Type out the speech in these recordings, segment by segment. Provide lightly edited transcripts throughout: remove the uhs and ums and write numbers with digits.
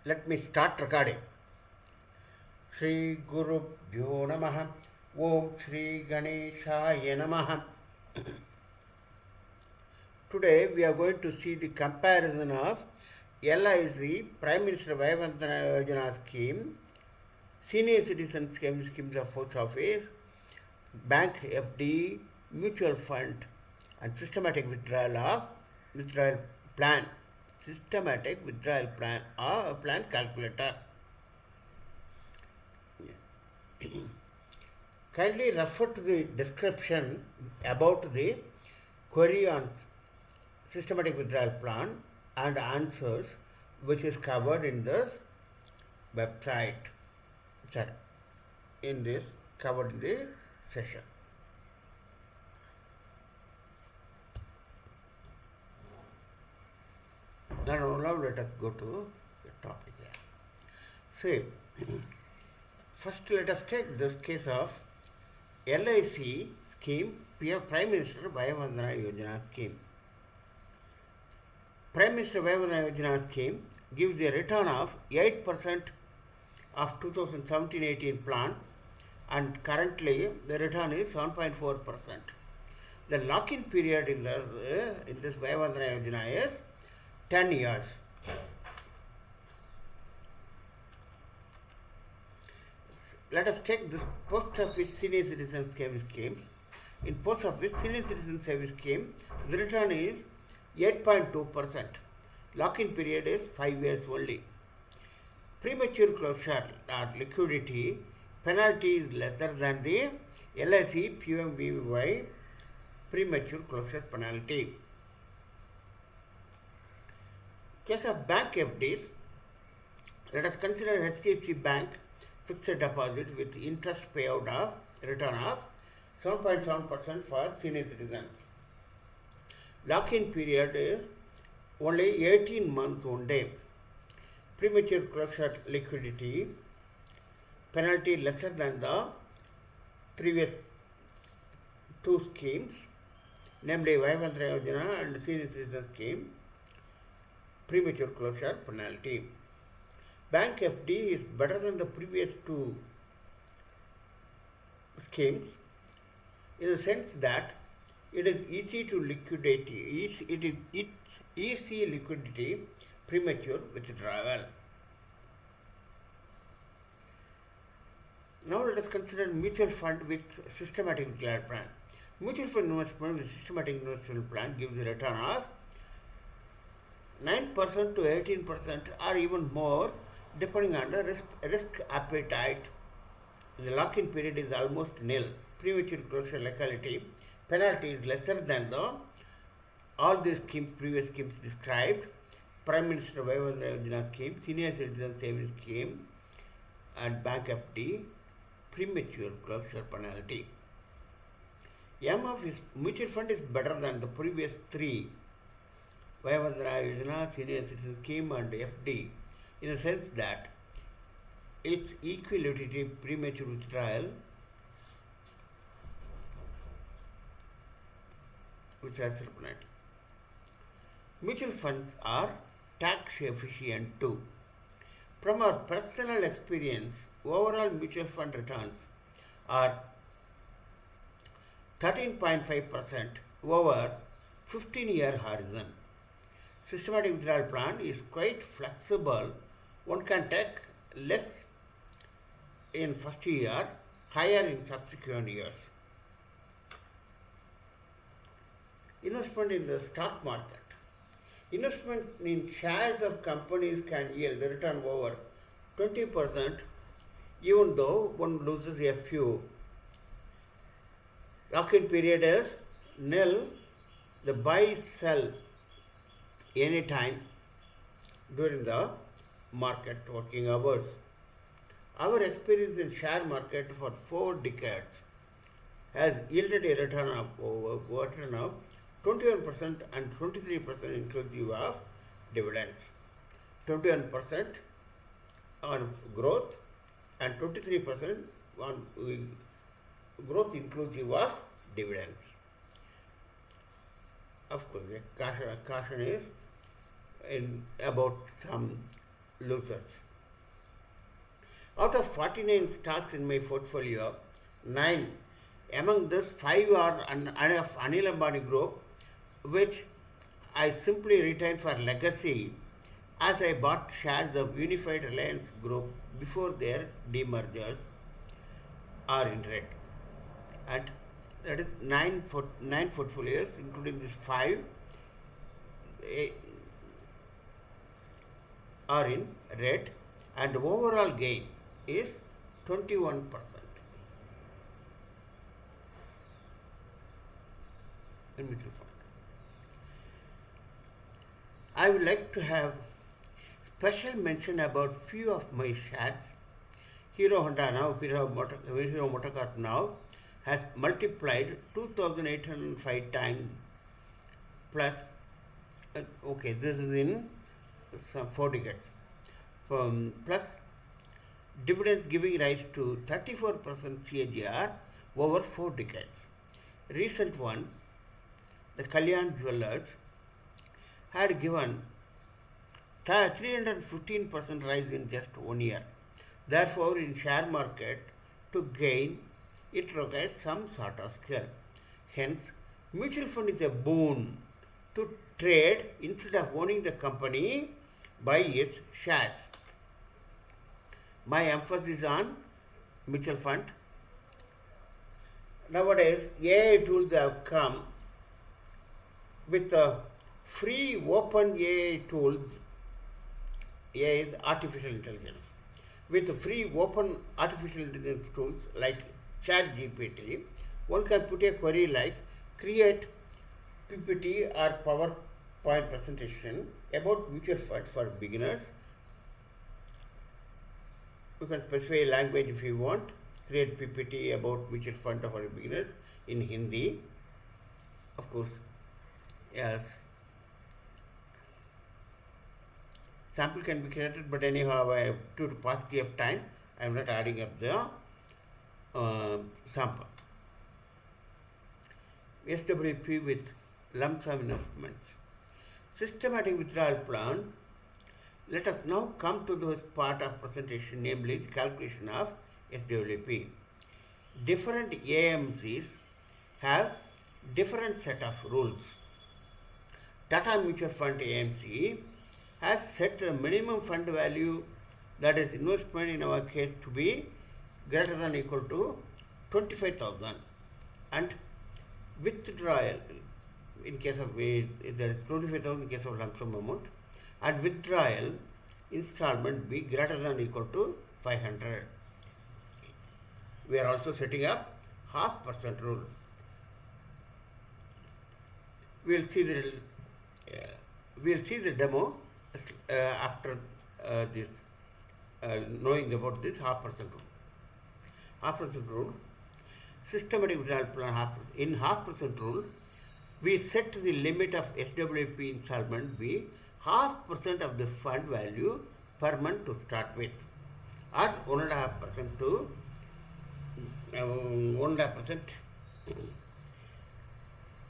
Let me start recording. Shri Guru Bhyo Namaha Om Shri Ganeshaya Namaha. Today we are going to see the comparison of LIC Prime Minister VAYAVANDANAYOJNA scheme, senior citizen schemes of post office, bank FD, mutual fund, and systematic withdrawal plan. Systematic withdrawal plan or plan calculator. Kindly refer to the description about the query on systematic withdrawal plan and answers, which is covered in this website. Covered in the session. Now let us go to the topic here. See, first let us take this case of LIC scheme, Prime Minister VAYAVANDANAYOJNA scheme. Prime Minister VAYAVANDANAYOJNA scheme gives a return of 8% of 2017-18 plan, and currently the return is 7.4%. The lock-in period in this VAYAVANDANAYOJNA is 10 years. Let us take this post office senior citizen service schemes. In post office senior citizen service scheme, the return is 8.2%. Lock-in period is 5 years only. Premature closure or liquidity penalty is lesser than the LIC PMVVY premature closure penalty. Case of bank FDs, let us consider HDFC Bank fixed deposit with interest payout of return of 7.7% for senior citizens. Lock-in period is only 18 months one day. Premature closure liquidity penalty lesser than the previous two schemes, namely VAYAVANDANAYOJNA and senior citizen scheme. Premature closure penalty. Bank FD is better than the previous two schemes in the sense that it is easy to liquidate. It's easy liquidity, premature withdrawal. Now let us consider mutual fund with systematic withdrawal plan. Mutual fund investment with systematic investment plan gives a return of 9% to 18% or even more depending on the risk appetite. The lock-in period is almost nil. Premature closure liquidity penalty is lesser than all these previous schemes described. Prime Minister VAYAVANDANAYOJNA scheme, senior citizen savings scheme, and bank FD premature closure penalty. M of mutual fund is better than the previous three, VAYAVANDANAYOJNA, senior citizen scheme, and FD, in the sense that its equilibrium premature withdrawal penalty. Mutual funds are tax efficient too. From our personal experience, overall mutual fund returns are 13.5% over 15-year horizon. Systematic withdrawal plan is quite flexible. One can take less in first year, higher in subsequent years. Investment in the stock market. Investment in shares of companies can yield a return over 20% even though one loses a few. Lock-in period is nil. The buy sell anytime during the market working hours. Our experience in share market for 4 decades has yielded a return of over 21% and 23% inclusive of dividends. 21% on growth and 23% on growth inclusive of dividends. Of course, the caution is about some losers. Out of 49 stocks in my portfolio, 9 among this 5 are of Anil Ambani group, which I simply retain for legacy as I bought shares of Unified Reliance Group before their demergers are in red. And that is 9 portfolios, including these 5, are in red, and overall gain is 21%. In mutual fund. I would like to have special mention about few of my shares. Hero Honda now, Hero Motorcar now has multiplied 2,805 times plus, okay, this is in some 4 decades, plus dividends giving rise to 34% CAGR over 4 decades. Recent one, the Kalyan Jewelers, had given 315% rise in just 1 year. Therefore, in share market, to gain, it requires some sort of skill. Hence, mutual fund is a boon to trade instead of owning the company by its shares. My emphasis on mutual fund. Nowadays, AI tools have come with free open AI tools. AI is artificial intelligence. With free open artificial intelligence tools like ChatGPT, one can put a query like create PPT or PowerPoint presentation about mutual fund for beginners. You can specify a language if you want. Create PPT about mutual fund for beginners in Hindi. Of course, yes. Sample can be created, but anyhow, due to paucity of time, I am not adding up the sample. SWP with lump sum investments. Systematic withdrawal plan. Let us now come to this part of presentation, namely the calculation of SWP. Different AMCs have different set of rules. Tata Mutual Fund AMC has set a minimum fund value, that is investment in our case, to be greater than or equal to 25,000, and withdrawal in case of there is 25,000 in case of lump sum amount, and withdrawal installment be greater than or equal to 500. We are also setting up 0.5% rule. We will see the demo after this, knowing about this 0.5% rule. 0.5% rule, systematic withdrawal plan. In 0.5% rule, we set the limit of SWP installment be 0.5% of the fund value per month to start with, or 1.5% to 1.5%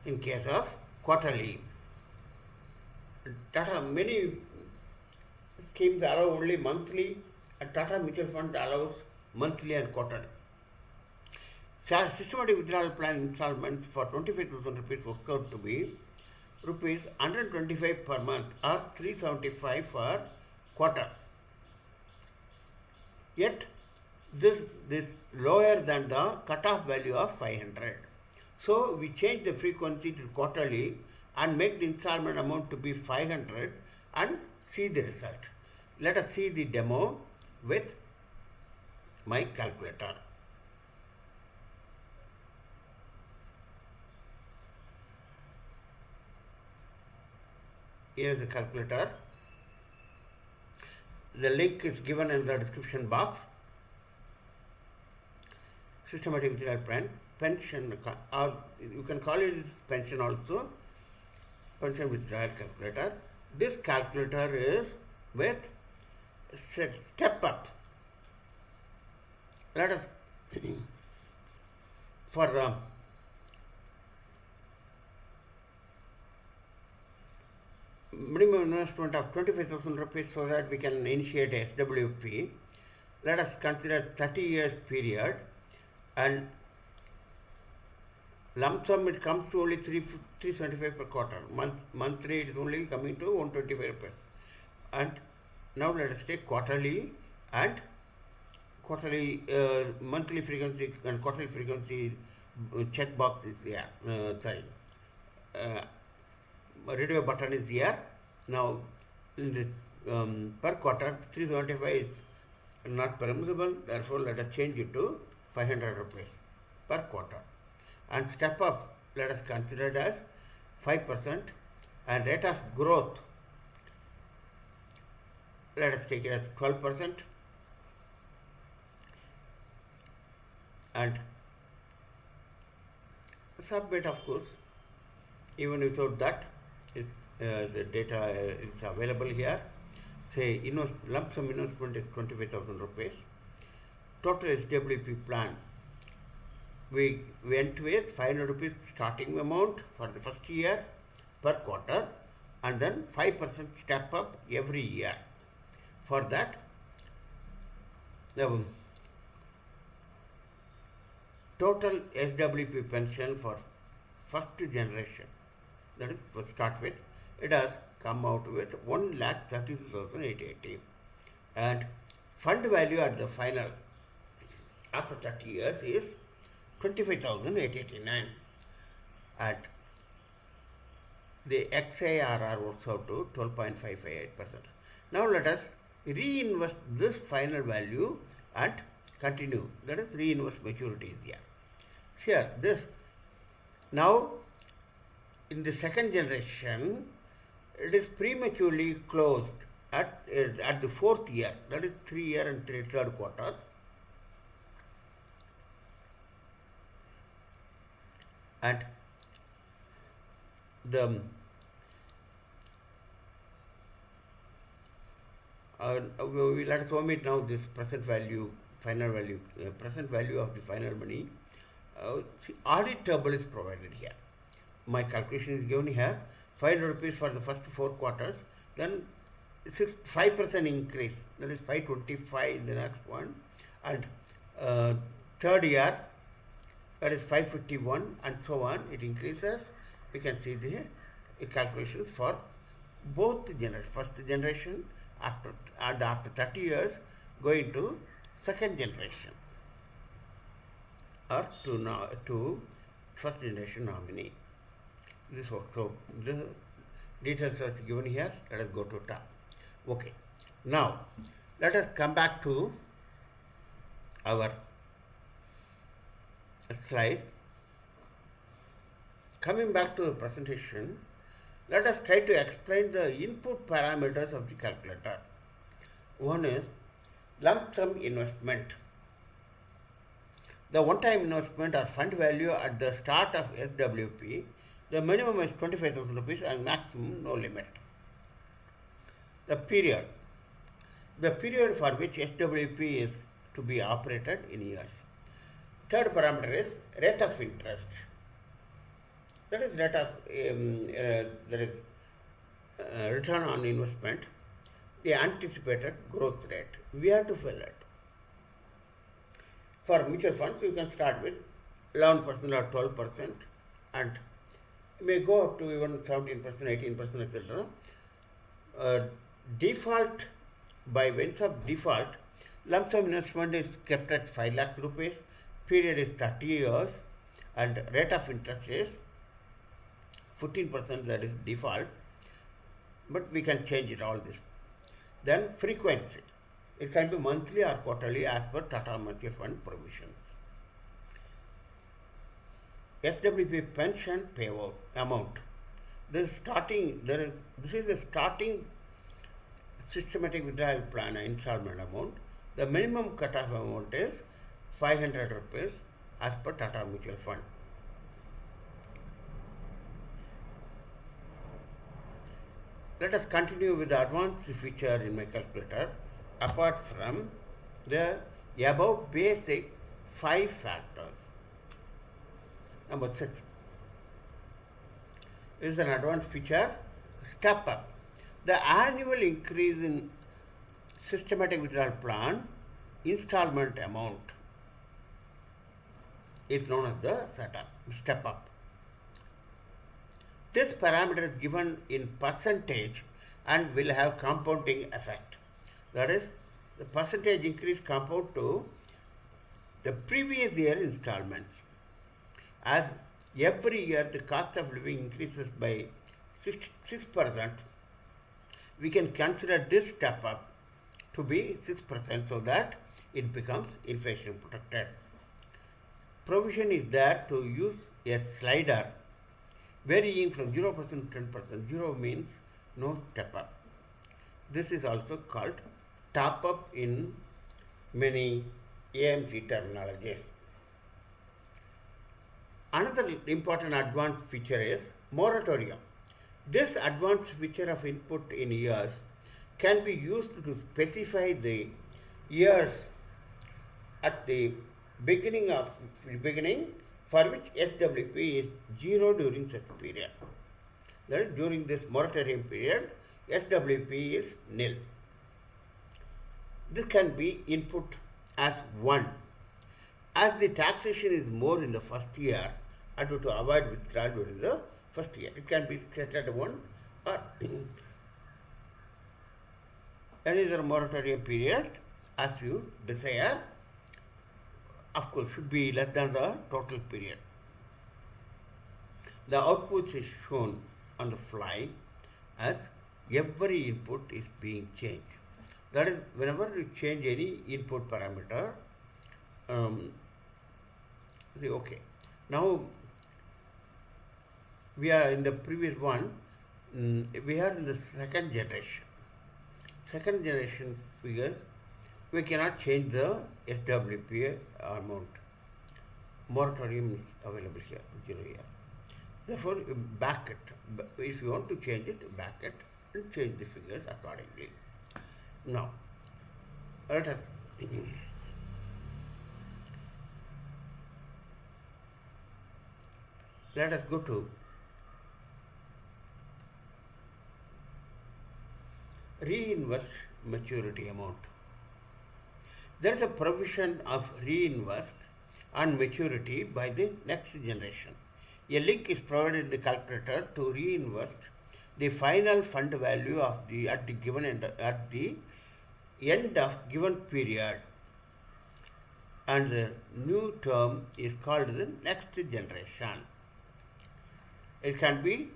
in case of quarterly. Many schemes allow only monthly, and Tata Mutual Fund allows monthly and quarterly. Systematic withdrawal plan installments for 25,000 rupees works out to be rupees 125 per month or 375 for quarter. Yet this lower than the cutoff value of 500. So we change the frequency to quarterly and make the installment amount to be 500 and see the result. Let us see the demo with my calculator. Here is the calculator. The link is given in the description box. Systematic withdrawal plan, pension, or you can call it pension also, pension withdrawal calculator. This calculator is with STEPUP. Let us minimum investment of 25,000 rupees so that we can initiate SWP. Let us consider 30 years period, and lump sum it comes to only 375 per quarter. Monthly it is only coming to 125 rupees. And now let us take quarterly and quarterly monthly frequency and quarterly frequency check box is here. Radio button is here. Now in the per quarter 375 is not permissible, therefore let us change it to 500 rupees per quarter. And step up, let us consider it as 5%, and rate of growth, let us take it as 12%, and submit, of course. Even without that, the data is available here. Say lump sum investment is 25,000 rupees. Total SWP plan, we went with 500 rupees starting amount for the first year per quarter, and then 5% step up every year. For that, the total SWP pension for first generation, that is to start with, it has come out with 1,32,880, and fund value at the final after 30 years is 25,889, and the XIRR works out to 12.558%. Now let us reinvest this final value and continue. That is reinvest maturity is here. Here, this now in the second generation, it is prematurely closed at the fourth year, that is 3 year and third quarter. And the let us omit now this present value, final value, present value of the final money. See, audit table is provided here. My calculation is given here. 500 rupees for the first 4 quarters, then 5% increase, that is 525 in the next one, and third year, that is 551, and so on. It increases. We can see the calculations for both generations, first generation after 30 years going to second generation, or to first generation nominee. This works. So the details are given here. Let us go to top. Okay. Now let us come back to our slide. Coming back to the presentation, let us try to explain the input parameters of the calculator. One is lump sum investment. The one-time investment or fund value at the start of SWP, the minimum is 25,000 rupees and maximum no limit. The period for which SWP is to be operated in years. Third parameter is rate of interest. That is return on investment, the anticipated growth rate. We have to fill it. For mutual funds, you can start with 11% or 12%, and may go up to even 17%, 18%, etc. Default, by means of default, lump sum investment is kept at 5 lakh rupees, period is 30 years, and rate of interest is 14%, that is default, but we can change it all this. Then frequency, it can be monthly or quarterly as per Tata Mutual Fund provisions. SWP pension payout amount. This is the starting systematic withdrawal plan installment amount. The minimum cutoff amount is 500 rupees as per Tata Mutual Fund. Let us continue with the advanced feature in my calculator apart from the above basic 5 factors. Number 6 is an advanced feature, step up. The annual increase in systematic withdrawal plan installment amount is known as the step up. This parameter is given in percentage and will have compounding effect. That is, the percentage increase compound to the previous year installments. As every year the cost of living increases by 6%, we can consider this step up to be 6% so that it becomes inflation protected. Provision is there to use a slider varying from 0% to 10%. 0 means no step up. This is also called top up in many AMC terminologies. Another important advanced feature is moratorium. This advanced feature of input in years can be used to specify the years at the beginning for which SWP is 0 during such period. That is, during this moratorium period, SWP is nil. This can be input as 1. As the taxation is more in the first year, and to avoid withdrawal during the first year, it can be set at 1 or any other moratorium period as you desire. Of course, should be less than the total period. The outputs is shown on the fly as every input is being changed. That is, whenever you change any input parameter, say okay. Now we are in the previous one, we are in the second generation. Second generation figures, we cannot change the SWP amount. Moratorium is available here, 0 year. Therefore, back it. If you want to change it, back it and change the figures accordingly. Now, let us go to reinvest maturity amount. There is a provision of reinvest on maturity by the next generation. A link is provided in the calculator to reinvest the final fund value of the at the end of given period, and the new term is called the next generation. It can be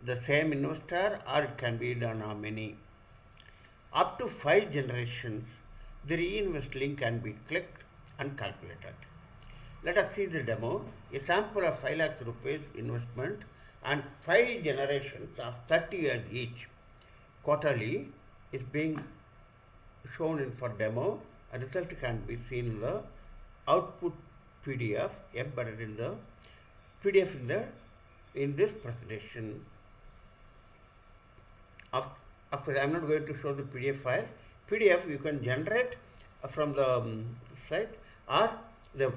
the same investor or it can be done on many. Up to 5 generations, the reinvest link can be clicked and calculated. Let us see the demo. A sample of 5 lakhs rupees investment and 5 generations of 30 years each quarterly is being shown in for demo. A result can be seen in the output PDF embedded in the PDF in this presentation. Of course, I am not going to show the PDF file. PDF you can generate from the site, or the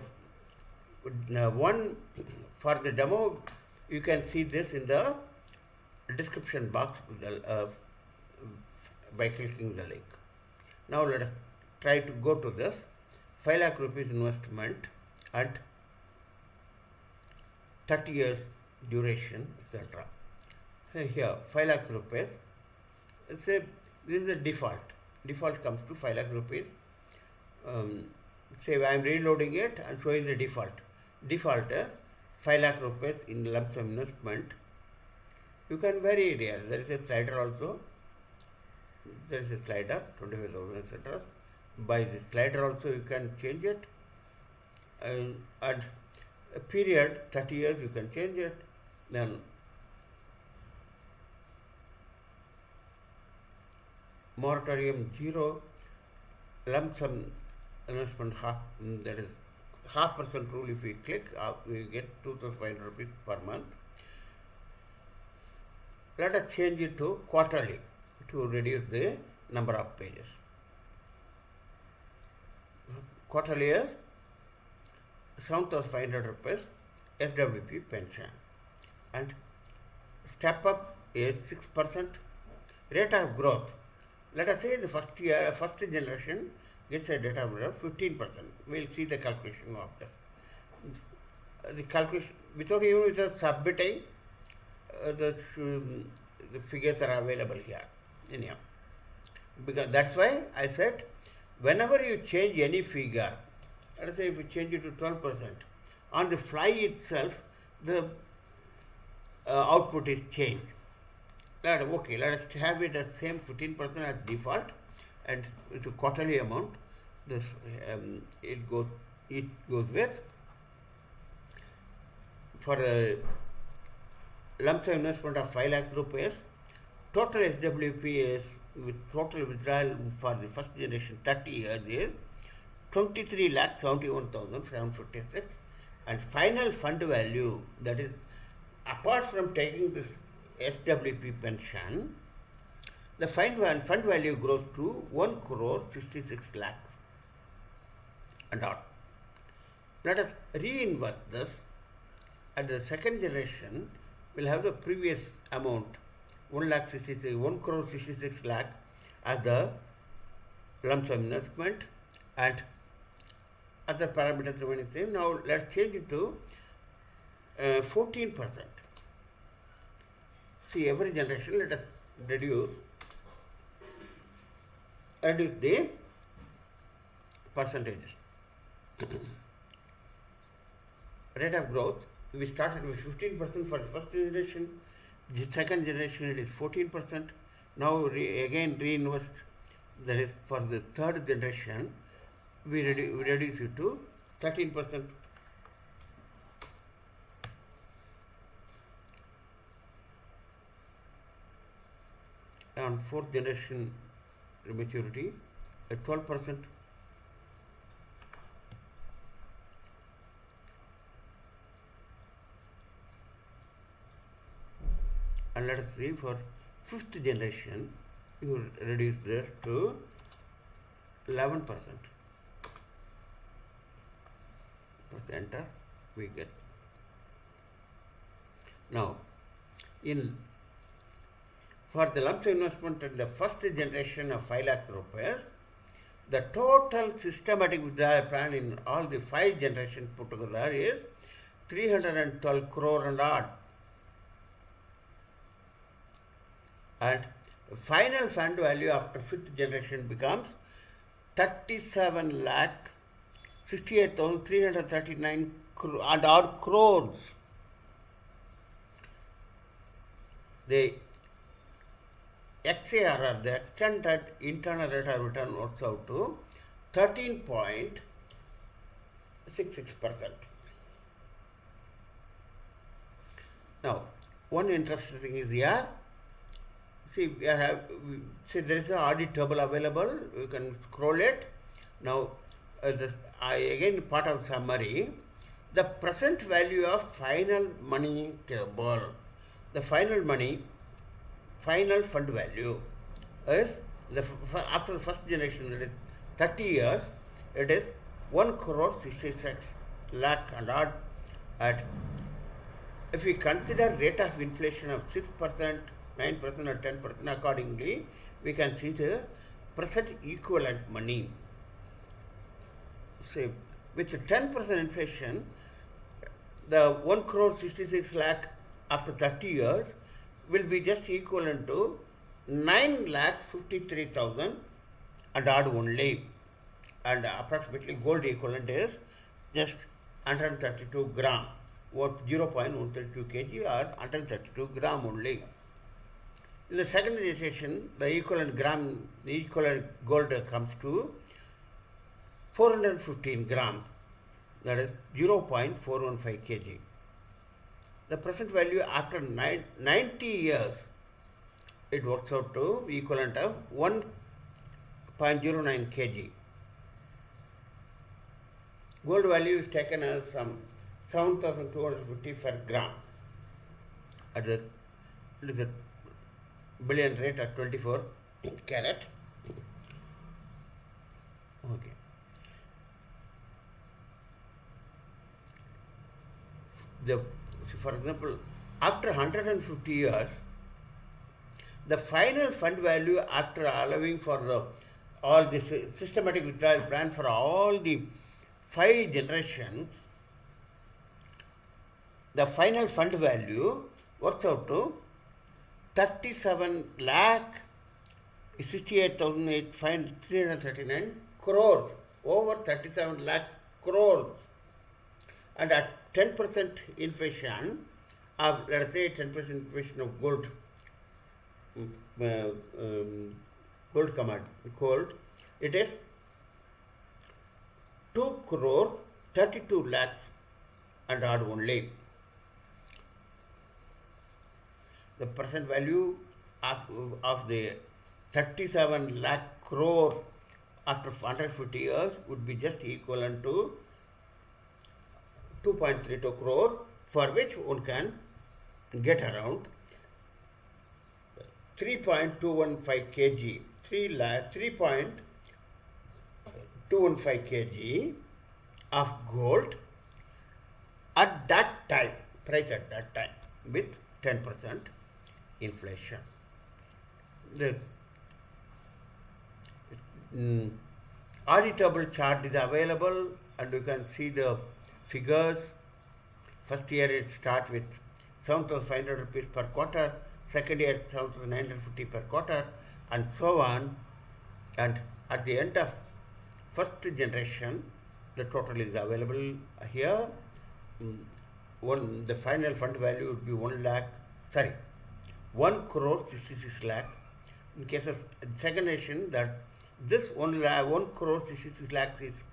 one for the demo you can see this in the description box by clicking the link. Now let us try to go to this 5 lakh rupees investment at 30 years duration, etc. Here 5 lakh rupees. Say this is the default. Default comes to 5 lakh rupees. Say I am reloading it and showing the default. Default is 5 lakh rupees in lump sum investment. You can vary it here. There is a slider also. There is a slider, 25,000, etc. By the slider also you can change it. And a period, 30 years, you can change it. Then moratorium 0, lump sum investment half, that is 0.5% rule. If we click, we get 2,500 rupees per month. Let us change it to quarterly to reduce the number of pages. Quarterly is 7,500 rupees SWP pension, and step up is 6%. Rate of growth. Let us say the first generation gets a rate of growth 15%. We'll see the calculation of this. The calculation without submitting, the figures are available here. Anyhow, because that's why I said whenever you change any figure, let us say if you change it to 12%, on the fly itself, the output is changed. Let us have it as same 15% as default, and it's a quarterly amount. This it goes with for a lump sum investment of 5 lakhs rupees. Total SWP is with total withdrawal for the first generation 30 years is 23,71,756, and final fund value, that is apart from taking this SWP pension, the fund value grows to 1 crore 66 lakhs and all. Let us reinvest this, and the second generation will have the previous amount 1 crore 66 lakh as the lump sum investment, and other parameters remaining same. Now let's change it to 14%. See, every generation let us reduce the percentages. Rate of growth, we started with 15% for the first generation, the second generation it is 14%. Now again reinvest, that is for the third generation, we reduce it to 13%. On fourth generation maturity at 12%. And let us see for fifth generation, you reduce this to 11%. Press enter, we get. Now, for the lump sum investment in the first generation of 5 lakhs rupees, the total systematic withdrawal plan in all the 5 generations put together is 312 crore and odd. And final fund value after 5th generation becomes 37 lakh 68,339 and odd crores. The XARR, the extended internal rate of return, works out to 13.66%. Now, one interesting thing is here. See, there is an audit table available. You can scroll it. Now, again part of summary. The present value of final money table. The final fund value is after the first generation, that is 30 years, it is 1 crore 66 lakh and odd. At if we consider rate of inflation of 6%, 9% or 10%, accordingly, we can see the present equivalent money. Say, with 10% inflation, the 1 crore 66 lakh after 30 years will be just equivalent to 9,53,000 and odd only. And approximately gold equivalent is just 132 gram, or 0.132 kg or 132 gram only. In the second generation, the equivalent gold comes to 415 gram, that is 0.415 kg. The present value after 90 years, it works out to equivalent of 1.09 kg. Gold value is taken as some 7,250 per gram at the bullion rate at 24 carat. Okay. For example, after 150 years, the final fund value after allowing for all this systematic withdrawal plan for all the 5 generations, the final fund value works out to 37 lakh 68,339 crores, over 37 lakh crores. And at 10% inflation of, let us say, 10% inflation of gold, gold, it is 2 crore 32 lakhs and odd only. The present value of the 37 lakh crore after 150 years would be just equivalent to 2.32 crore, for which one can get around 3.215 kg, 3.215 kg of gold at that time, price at that time, with 10% inflation. The auditable chart is available, and you can see the figures. First year it starts with 7,500 rupees per quarter, second year 7,950 per quarter, and so on. And at the end of first generation, the total is available here. The final fund value would be 1 crore 66 lakh. In case of second generation, that this 1 crore 66 lakh is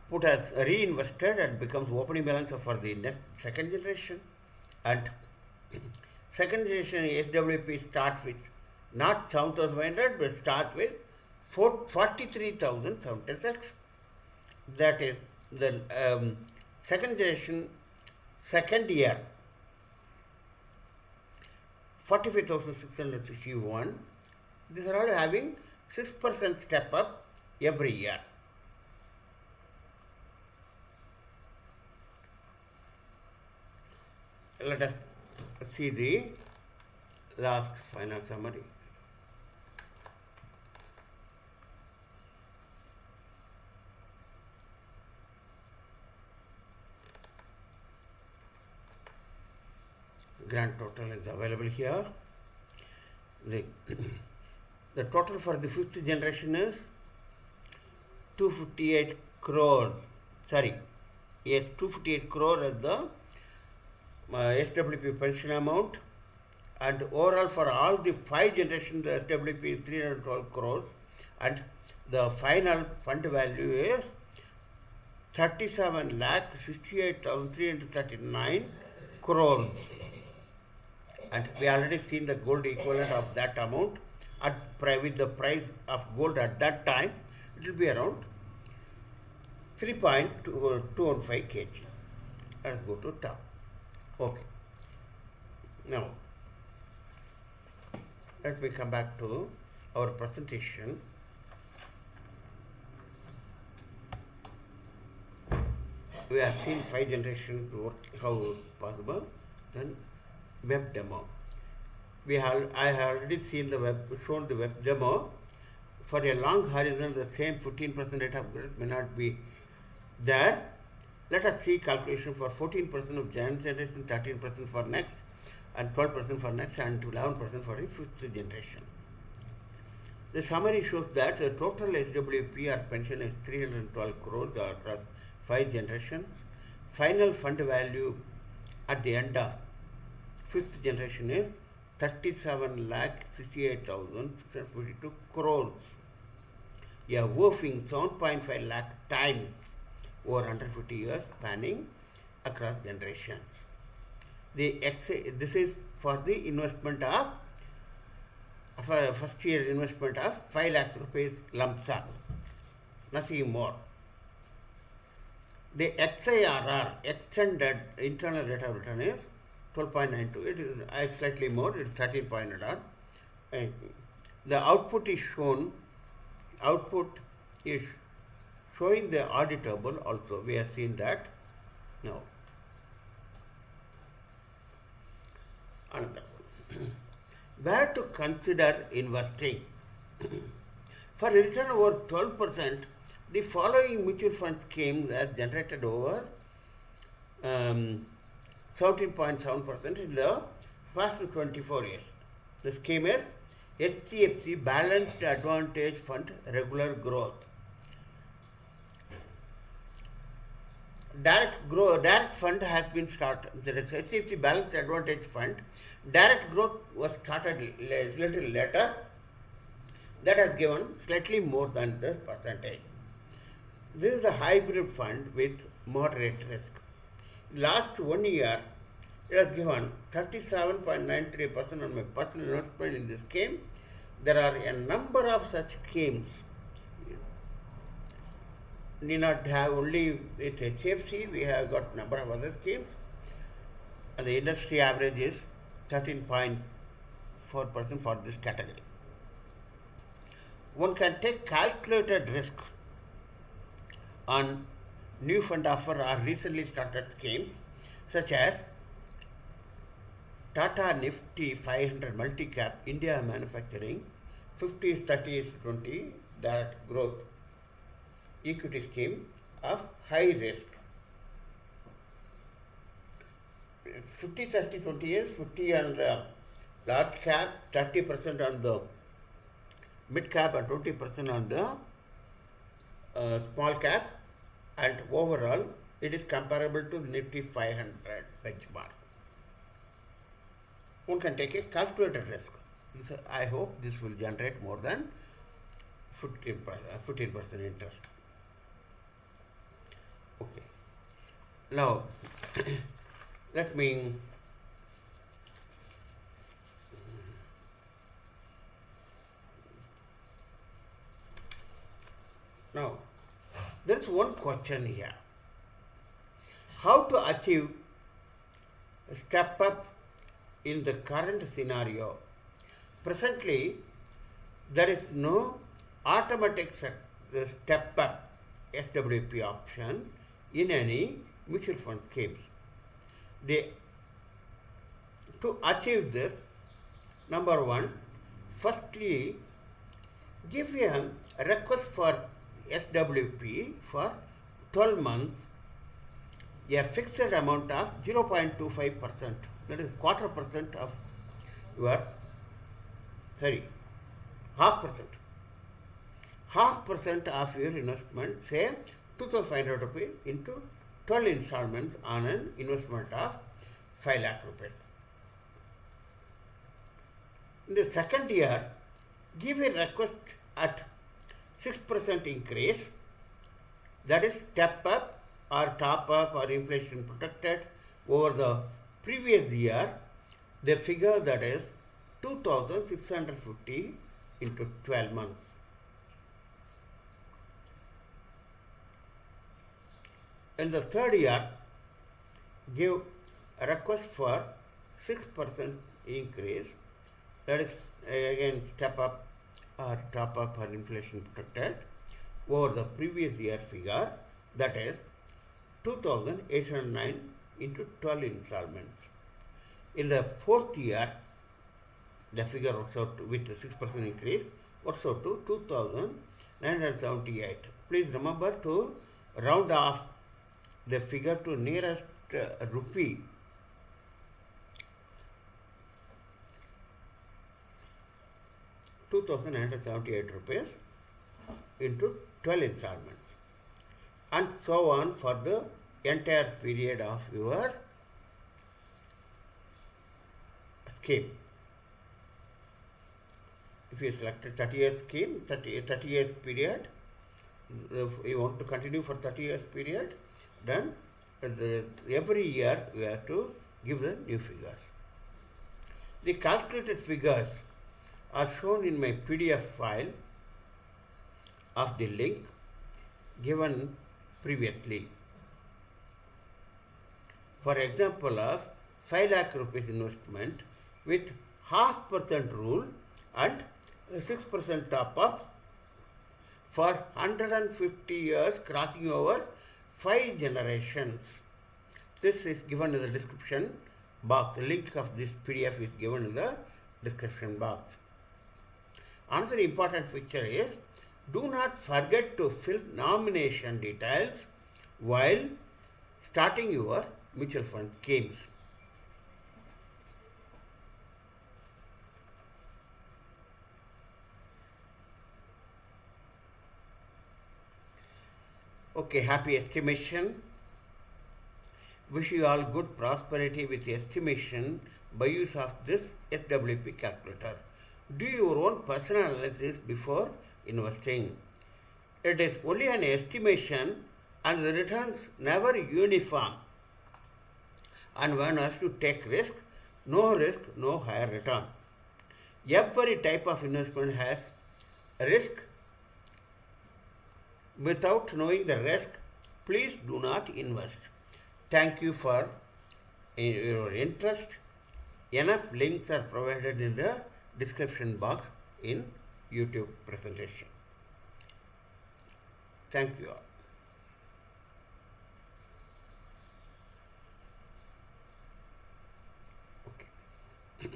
put as reinvested and becomes opening balance for the next second generation. And second generation SWP starts with not 7,500 but starts with 43,076. That is the second generation, second year, 45,661. These are all having 6% step up every year. Let us see the last final summary. Grand total is available here. The total for the 5th generation is 258 crore. Sorry, yes, 258 crore as the SWP pension amount, and overall for all the 5 generations the SWP is 312 crores, and the final fund value is 37 lakh 68,339 crores. And we already seen the gold equivalent of that amount with the price of gold at that time, it will be around 3.215 kg. Let's go to top. Okay. Now, let me come back to our presentation. We have seen 5 generations work, how possible. Then web demo. I have already seen shown the web demo. For a long horizon, the same 15% rate of growth may not be there. Let us see calculation for 14% of Jan generation, 13% for next, and 12% for next, and 11% for the 5th generation. The summary shows that the total SWP or pension is 312 crores across 5 generations. Final fund value at the end of 5th generation is 37 lakh 68,642 crores. A whopping 7.5 lakh times over 150 years spanning across generations. This is for the investment of first year investment of 5 lakh rupees lump sum, nothing more. The XIRR, extended internal rate of return, is 12.92. It is slightly more, it is 13.9. The output is showing the auditable also. We have seen that. Now, another one. where to consider investing. For a return over 12%, the following mutual fund schemes has generated over 17.7% in the past 24 years. The scheme is SCSS Balanced Advantage Fund Regular Growth. Direct fund has been started. The SCSS Balanced Advantage Fund direct growth was started a little later. That has given slightly more than this percentage. This is a hybrid fund with moderate risk. Last 1 year, it has given 37.93% on my personal investment in this scheme. There are a number of such schemes. Need not have only with HFC, we have got number of other schemes. And the industry average is 13.4% for this category. One can take calculated risk on new fund offer or recently started schemes such as Tata Nifty 500 multi-cap India manufacturing 50 is 30 is 20 direct growth equity scheme of high risk. 50 30 20 is 50 on the large cap, 30% on the mid cap and 20% on the small cap, and overall it is comparable to Nifty 500 benchmark. One can take a calculated risk. I hope this will generate more than 15% interest. Okay. Now, let me now there is one question here. How to achieve a step up in the current scenario? Presently, there is no automatic step up SWP option in any mutual fund schemes. To achieve this, number one, firstly, give a request for SWP for 12 months, a fixed amount of 0.25%, that is 0.25% of your, half percent of your investment, say 2,500 rupees into 12 installments on an investment of 5 lakh rupees. In the second year, give a request at 6% increase, that is step up or top up or inflation protected over the previous year, the figure that is 2,650 into 12 months. In the third year, give a request for 6% increase, that is again step up or top up or inflation protected over the previous year figure, that is 2,809 into 12 installments. In the fourth year, the figure works out with 6% increase works out to 2,978. Please remember to round off the figure to nearest rupee. ₹2,978 into 12 installments, and so on for the entire period of your scheme. If you select a 30 years scheme, 30 years period, if you want to continue for 30 years period, then every year you have to give the new figures. The calculated figures are shown in my PDF file of the link given previously. For example of 5 lakh rupees investment with 0.5% rule and 6% top up for 150 years crossing over 5 generations. This is given in the description box. The link of this PDF is given in the description box. Another important feature is do not forget to fill nomination details while starting your mutual fund schemes. Okay, happy estimation. Wish you all good prosperity with estimation by use of this SWP calculator. Do your own personal analysis before investing. It is only an estimation and the returns never uniform. And one has to take risk, no higher return. Every type of investment has risk. Without knowing the risk, please do not invest. Thank you for your interest. Enough links are provided in the description box in YouTube presentation. Thank you all. Okay.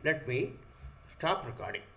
Let me stop recording.